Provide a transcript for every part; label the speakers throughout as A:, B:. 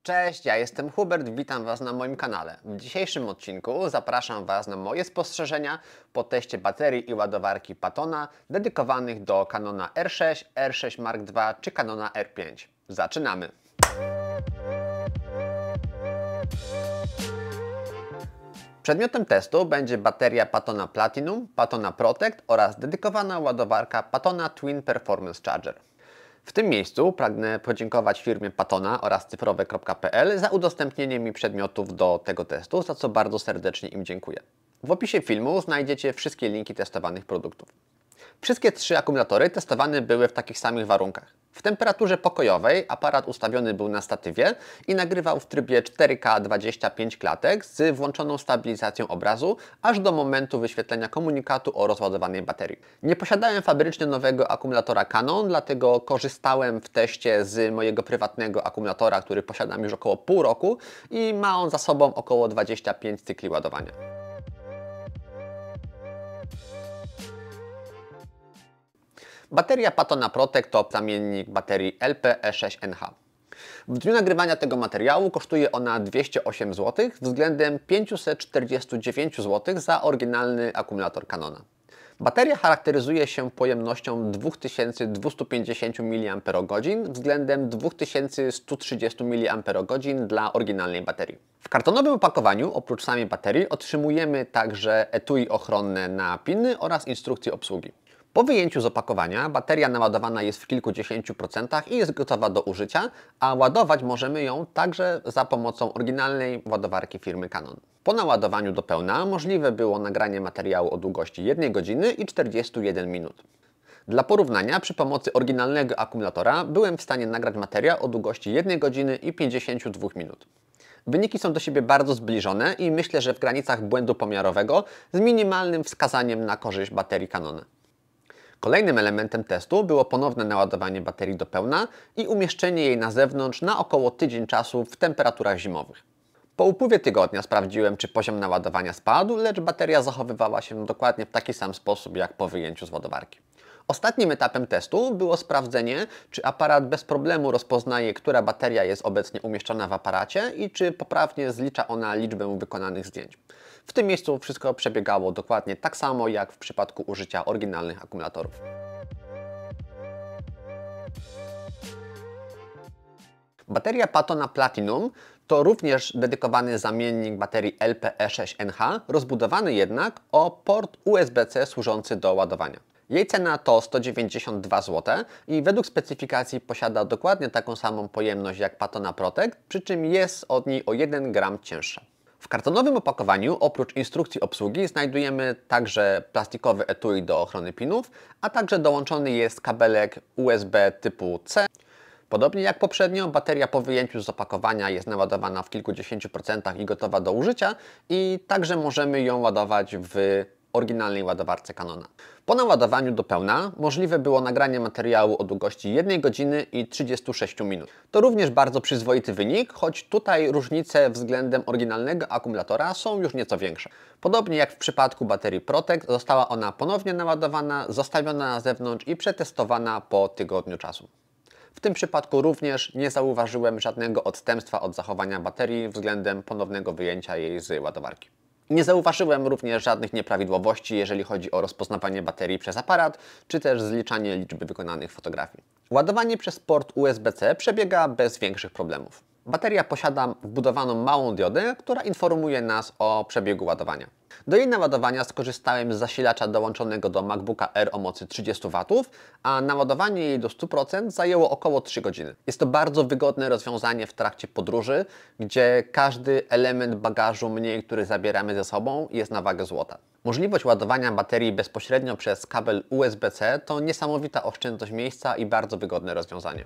A: Cześć, ja jestem Hubert, witam Was na moim kanale. W dzisiejszym odcinku zapraszam Was na moje spostrzeżenia po teście baterii i ładowarki Patona dedykowanych do Canona R6, R6 Mark II czy Canona R5. Zaczynamy! Przedmiotem testu będzie bateria Patona Platinum, Patona Protect oraz dedykowana ładowarka Patona Twin Performance Charger. W tym miejscu pragnę podziękować firmie Patona oraz cyfrowe.pl za udostępnienie mi przedmiotów do tego testu, za co bardzo serdecznie im dziękuję. W opisie filmu znajdziecie wszystkie linki testowanych produktów. Wszystkie trzy akumulatory testowane były w takich samych warunkach. W temperaturze pokojowej aparat ustawiony był na statywie i nagrywał w trybie 4K 25 klatek z włączoną stabilizacją obrazu aż do momentu wyświetlenia komunikatu o rozładowanej baterii. Nie posiadałem fabrycznie nowego akumulatora Canon, dlatego korzystałem w teście z mojego prywatnego akumulatora, który posiadam już około pół roku i ma on za sobą około 25 cykli ładowania. Bateria Patona Protect to zamiennik baterii LPE6NH. W dniu nagrywania tego materiału kosztuje ona 208 zł względem 549 zł za oryginalny akumulator Canona. Bateria charakteryzuje się pojemnością 2250 mAh względem 2130 mAh dla oryginalnej baterii. W kartonowym opakowaniu oprócz samej baterii otrzymujemy także etui ochronne na piny oraz instrukcje obsługi. Po wyjęciu z opakowania bateria naładowana jest w kilkudziesięciu procentach i jest gotowa do użycia, a ładować możemy ją także za pomocą oryginalnej ładowarki firmy Canon. Po naładowaniu do pełna możliwe było nagranie materiału o długości 1 godziny i 41 minut. Dla porównania przy pomocy oryginalnego akumulatora byłem w stanie nagrać materiał o długości 1 godziny i 52 minut. Wyniki są do siebie bardzo zbliżone i myślę, że w granicach błędu pomiarowego z minimalnym wskazaniem na korzyść baterii Canona. Kolejnym elementem testu było ponowne naładowanie baterii do pełna i umieszczenie jej na zewnątrz na około tydzień czasu w temperaturach zimowych. Po upływie tygodnia sprawdziłem, czy poziom naładowania spadł, lecz bateria zachowywała się dokładnie w taki sam sposób jak po wyjęciu z ładowarki. Ostatnim etapem testu było sprawdzenie, czy aparat bez problemu rozpoznaje, która bateria jest obecnie umieszczona w aparacie i czy poprawnie zlicza ona liczbę wykonanych zdjęć. W tym miejscu wszystko przebiegało dokładnie tak samo jak w przypadku użycia oryginalnych akumulatorów. Bateria Patona Platinum to również dedykowany zamiennik baterii LPE6NH, rozbudowany jednak o port USB-C służący do ładowania. Jej cena to 192 zł i według specyfikacji posiada dokładnie taką samą pojemność jak Patona Protect, przy czym jest od niej o 1 gram cięższa. W kartonowym opakowaniu oprócz instrukcji obsługi znajdujemy także plastikowy etui do ochrony pinów, a także dołączony jest kabelek USB typu C. Podobnie jak poprzednio, bateria po wyjęciu z opakowania jest naładowana w kilkudziesięciu procentach i gotowa do użycia i także możemy ją ładować w oryginalnej ładowarce Canona. Po naładowaniu do pełna możliwe było nagranie materiału o długości 1 godziny i 36 minut. To również bardzo przyzwoity wynik, choć tutaj różnice względem oryginalnego akumulatora są już nieco większe. Podobnie jak w przypadku baterii Protect, została ona ponownie naładowana, zostawiona na zewnątrz i przetestowana po tygodniu czasu. W tym przypadku również nie zauważyłem żadnego odstępstwa od zachowania baterii względem ponownego wyjęcia jej z ładowarki. Nie zauważyłem również żadnych nieprawidłowości, jeżeli chodzi o rozpoznawanie baterii przez aparat, czy też zliczanie liczby wykonanych fotografii. Ładowanie przez port USB-C przebiega bez większych problemów. Bateria posiada wbudowaną małą diodę, która informuje nas o przebiegu ładowania. Do jej naładowania skorzystałem z zasilacza dołączonego do MacBooka Air o mocy 30 W, a naładowanie jej do 100% zajęło około 3 godziny. Jest to bardzo wygodne rozwiązanie w trakcie podróży, gdzie każdy element bagażu mniej, który zabieramy ze sobą, jest na wagę złota. Możliwość ładowania baterii bezpośrednio przez kabel USB-C to niesamowita oszczędność miejsca i bardzo wygodne rozwiązanie.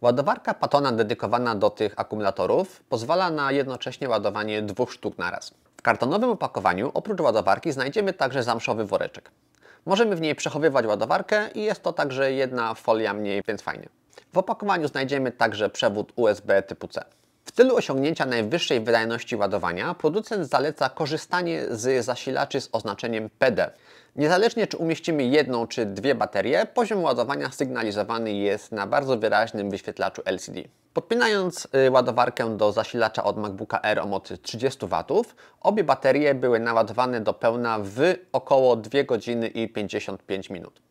A: Ładowarka Patona dedykowana do tych akumulatorów pozwala na jednocześnie ładowanie 2 sztuk naraz. W kartonowym opakowaniu oprócz ładowarki znajdziemy także zamszowy woreczek. Możemy w niej przechowywać ładowarkę i jest to także jedna folia mniej, więc fajnie. W opakowaniu znajdziemy także przewód USB typu C. W celu osiągnięcia najwyższej wydajności ładowania producent zaleca korzystanie z zasilaczy z oznaczeniem PD. Niezależnie czy umieścimy jedną czy dwie baterie, poziom ładowania sygnalizowany jest na bardzo wyraźnym wyświetlaczu LCD. Podpinając ładowarkę do zasilacza od MacBooka Air o mocy 30 W, obie baterie były naładowane do pełna w około 2 godziny i 55 minut.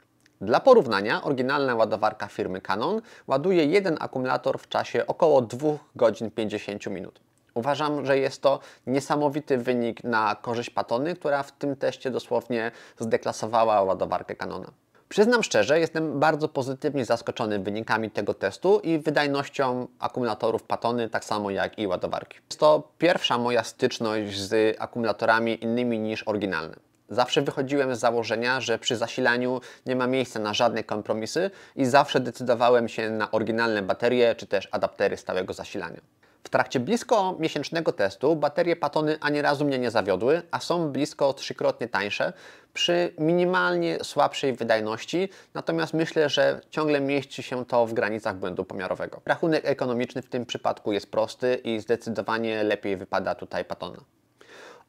A: Dla porównania, oryginalna ładowarka firmy Canon ładuje jeden akumulator w czasie około 2 godzin 50 minut. Uważam, że jest to niesamowity wynik na korzyść Patony, która w tym teście dosłownie zdeklasowała ładowarkę Canona. Przyznam szczerze, jestem bardzo pozytywnie zaskoczony wynikami tego testu i wydajnością akumulatorów Patony, tak samo jak i ładowarki. Jest to pierwsza moja styczność z akumulatorami innymi niż oryginalne. Zawsze wychodziłem z założenia, że przy zasilaniu nie ma miejsca na żadne kompromisy i zawsze decydowałem się na oryginalne baterie czy też adaptery stałego zasilania. W trakcie blisko miesięcznego testu baterie Patony ani razu mnie nie zawiodły, a są blisko 3-krotnie tańsze przy minimalnie słabszej wydajności, natomiast myślę, że ciągle mieści się to w granicach błędu pomiarowego. Rachunek ekonomiczny w tym przypadku jest prosty i zdecydowanie lepiej wypada tutaj Patona.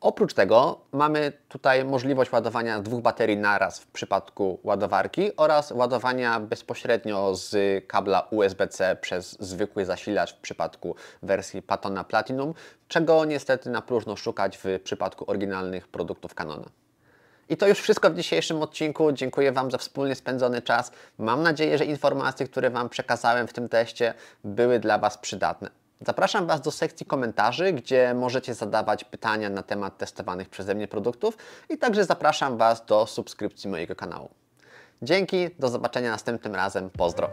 A: Oprócz tego mamy tutaj możliwość ładowania 2 baterii naraz w przypadku ładowarki oraz ładowania bezpośrednio z kabla USB-C przez zwykły zasilacz w przypadku wersji Patona Platinum, czego niestety na próżno szukać w przypadku oryginalnych produktów Canona. I to już wszystko w dzisiejszym odcinku. Dziękuję Wam za wspólnie spędzony czas. Mam nadzieję, że informacje, które Wam przekazałem w tym teście, były dla Was przydatne. Zapraszam Was do sekcji komentarzy, gdzie możecie zadawać pytania na temat testowanych przeze mnie produktów i także zapraszam Was do subskrypcji mojego kanału. Dzięki, do zobaczenia następnym razem, pozdro!